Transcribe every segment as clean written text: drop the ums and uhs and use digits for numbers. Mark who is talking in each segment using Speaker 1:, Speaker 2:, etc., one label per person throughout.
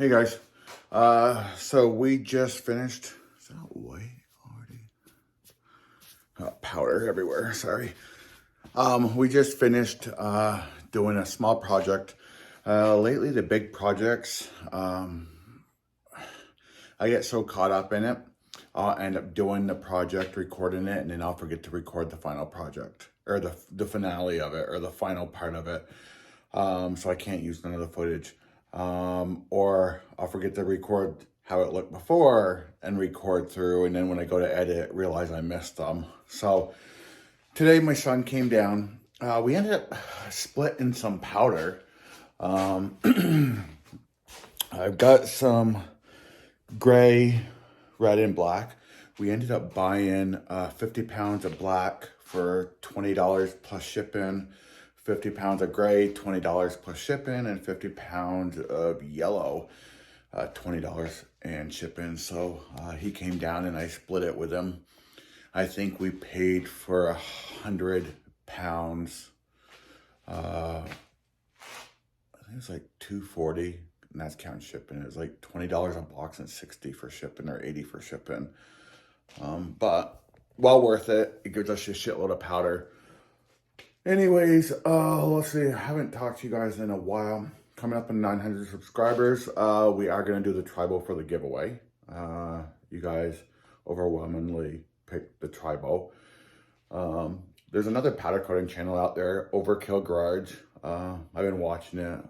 Speaker 1: Hey guys, so we just finished, is that white already? Powder everywhere, sorry. We just finished doing a small project. Lately the big projects, I get so caught up in it, I'll end up doing the project, recording it, and then I'll forget to record the final project, or the finale of it, or the final part of it. So I can't use none of the footage. Or I'll forget to record how it looked before and record through, and then when I go to edit, realize I missed them. So today my son came down. We ended up splitting some powder. I've got some gray, red, and black. We ended up buying 50 pounds of black for $20 plus shipping, 50 pounds of gray, $20 plus shipping, and 50 pounds of yellow, $20 and shipping. So he came down and I split it with him. I think we paid for 100 pounds. I think it's like $240, and that's counting shipping. It was like $20 a box and $60 for shipping, or $80 for shipping. But well worth it. It gives us a shitload of powder. Anyways, let's see. I haven't talked to you guys in a while. Coming up in 900 subscribers, we are going to do the tribal for the giveaway. You guys overwhelmingly picked the tribal. There's another powder coating channel out there, Overkill Garage. I've been watching it.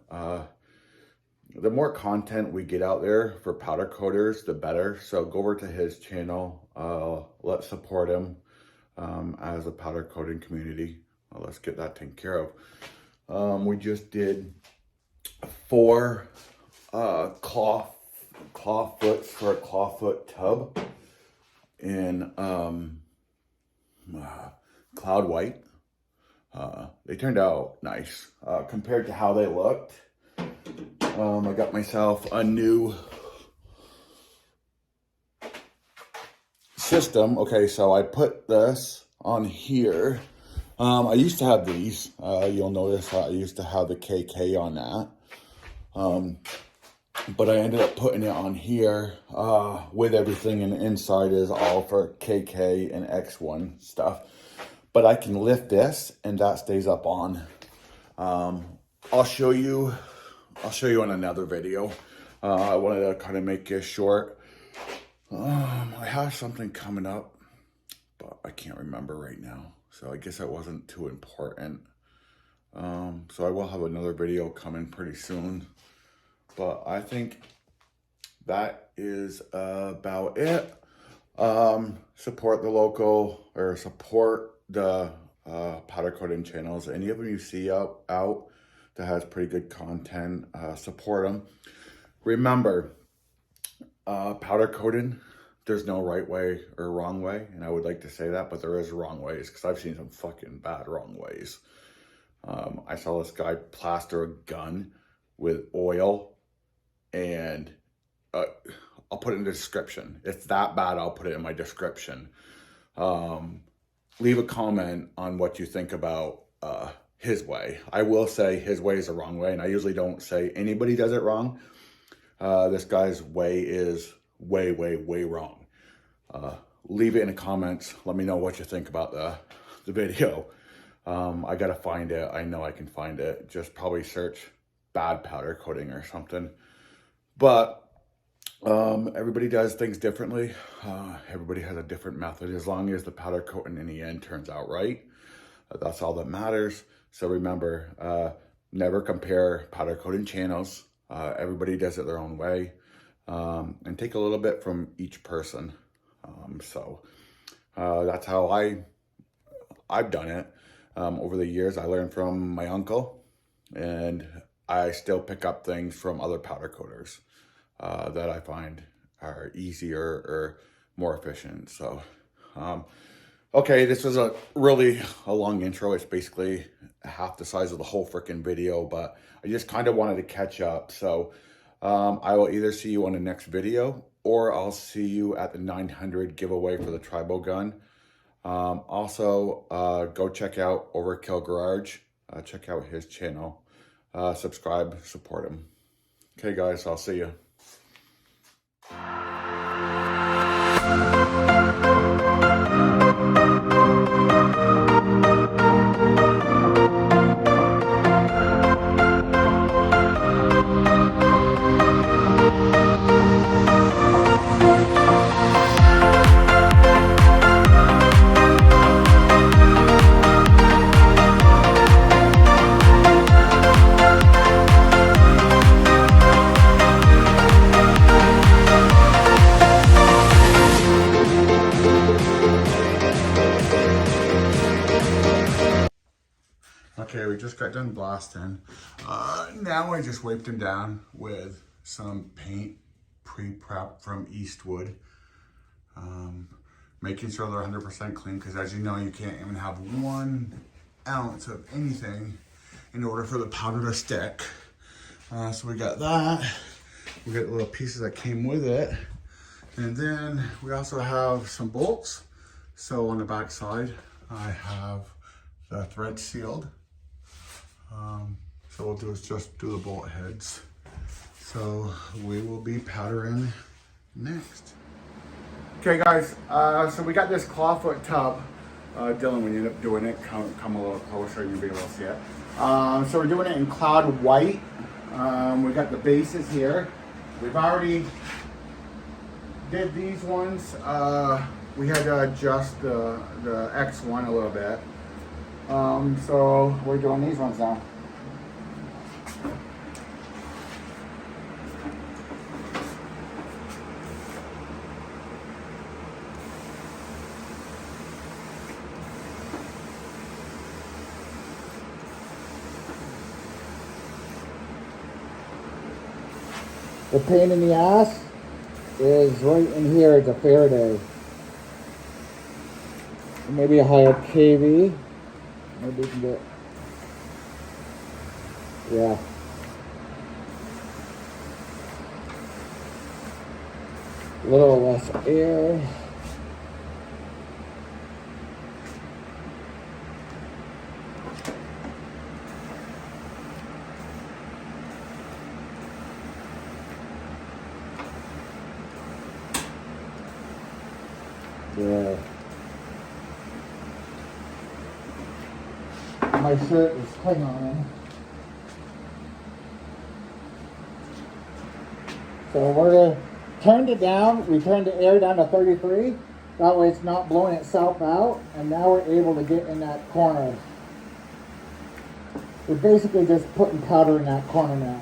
Speaker 1: The more content we get out there for powder coaters, the better. So go over to his channel. Let's support him as a powder coating community. Let's get that taken care of. We just did 4 claw foots for a claw foot tub in cloud white. They turned out nice compared to how they looked. I got myself a new system. Okay, so I put this on here. I used to have these. You'll notice I used to have the KK on that. But I ended up putting it on here with everything, and the inside is all for KK and X1 stuff. But I can lift this and that stays up on. I'll show you in another video. I wanted to kind of make this short. I have something coming up, but I can't remember right now. So I guess that wasn't too important. So I will have another video coming pretty soon. But I think that is about it. Support the local, or support the powder coating channels. Any of them you see out that has pretty good content, support them. Remember, powder coating, there's no right way or wrong way, and I would like to say that, but there is wrong ways, because I've seen some fucking bad wrong ways. I saw this guy plaster a gun with oil, and I'll put it in the description. If that bad, I'll put it in my description. Leave a comment on what you think about his way. I will say his way is the wrong way, and I usually don't say anybody does it wrong. This guy's way is way, way, way wrong. Leave it in the comments. Let me know what you think about the video. I gotta find it. I know I can find it. Just probably search bad powder coating or something. But everybody does things differently. Everybody has a different method. As long as the powder coating in the end turns out right, that's all that matters. So remember, never compare powder coating channels. Everybody does it their own way. And take a little bit from each person. So that's how I've done it. Over the years, I learned from my uncle, and I still pick up things from other powder coaters that I find are easier or more efficient. So, okay, this was a long intro. It's basically half the size of the whole freaking video, but I just kind of wanted to catch up. So I will either see you on the next video, or I'll see you at the 900 giveaway for the tribal gun. Also, go check out Overkill Garage. Check out his channel. Subscribe, support him. Okay, guys, I'll see you. Okay, we just got done blasting. Now I just wiped them down with some paint pre-prep from Eastwood. Making sure they're 100% clean, because as you know, you can't even have 1 ounce of anything in order for the powder to stick. So we got that. We got the little pieces that came with it. And then we also have some bolts. So on the back side, I have the thread sealed. So we'll do is just do the bolt heads. So we will be powdering next. Okay guys, so we got this clawfoot tub. Dylan, when you end up doing it, come a little closer and you'll be able to see it. So we're doing it in cloud white. We got the bases here. We've already did these ones. We had to adjust the X1 a little bit. So we're doing these ones now.
Speaker 2: The pain in the ass is right in here. It's a Faraday. Maybe a higher KV. Maybe we can get, yeah. A little less air. Yeah. My shirt is clinging on. So we're gonna turn it down. We turned the air down to 33. That way it's not blowing itself out. And now we're able to get in that corner. We're basically just putting powder in that corner now.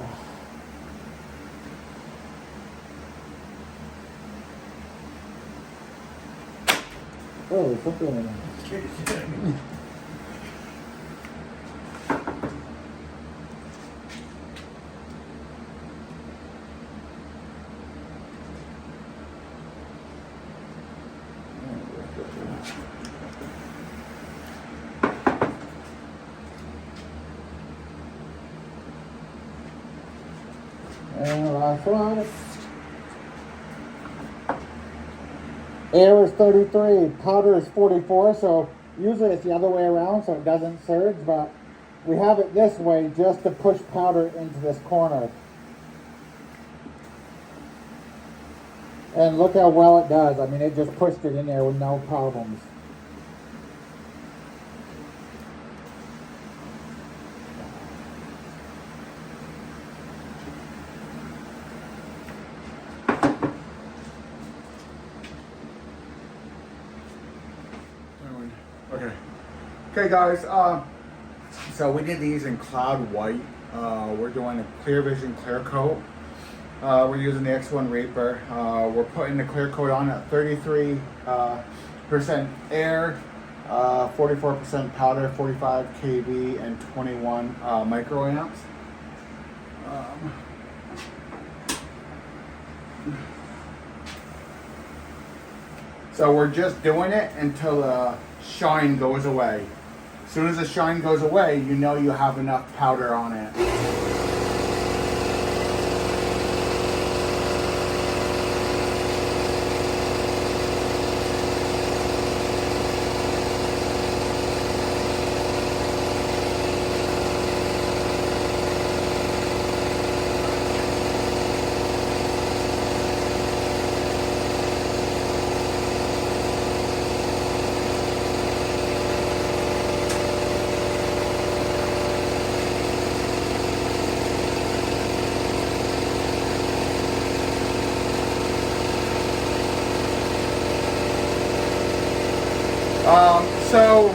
Speaker 2: Oh, there's something in there. And last one. Air is 33, powder is 44, so usually it's the other way around so it doesn't surge, but we have it this way just to push powder into this corner. And look how well it does. I mean, it just pushed it in there with no problems.
Speaker 1: Okay guys, so we did these in cloud white. We're doing a clear vision clear coat. We're using the X1 Reaper. We're putting the clear coat on at 33% air, 44% powder, 45 kV, and 21 microamps. So we're just doing it until the shine goes away. As soon as the shine goes away, you know you have enough powder on it. So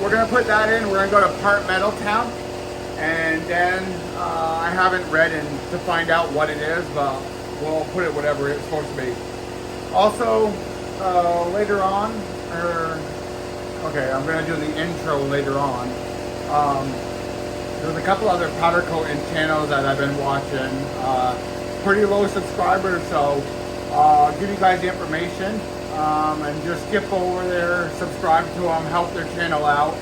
Speaker 1: we're gonna put that in. We're gonna go to Part Metaltown, and then I haven't read in to find out what it is, but we'll put it whatever it's supposed to be. Also, later on, okay, I'm gonna do the intro later on. There's a couple other powder coating channels that I've been watching. Pretty low subscribers, so I'll give you guys the information and just skip over there, subscribe to them, help their channel out.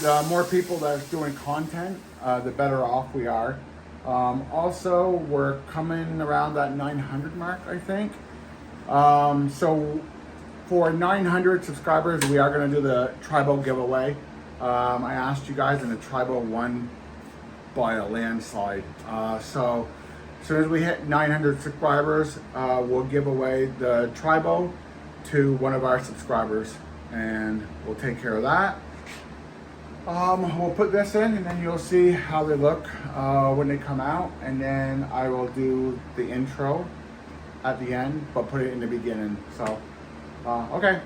Speaker 1: The more people that's doing content, the better off we are. Also, we're coming around that 900 mark, I think. So for 900 subscribers, we are going to do the Tribo giveaway. I asked you guys, and the Tribo won by a landslide. So as soon as we hit 900 subscribers, we'll give away the Tribo to one of our subscribers, and we'll take care of that. We'll put this in, and then you'll see how they look when they come out, and then I will do the intro at the end, but put it in the beginning. So, okay.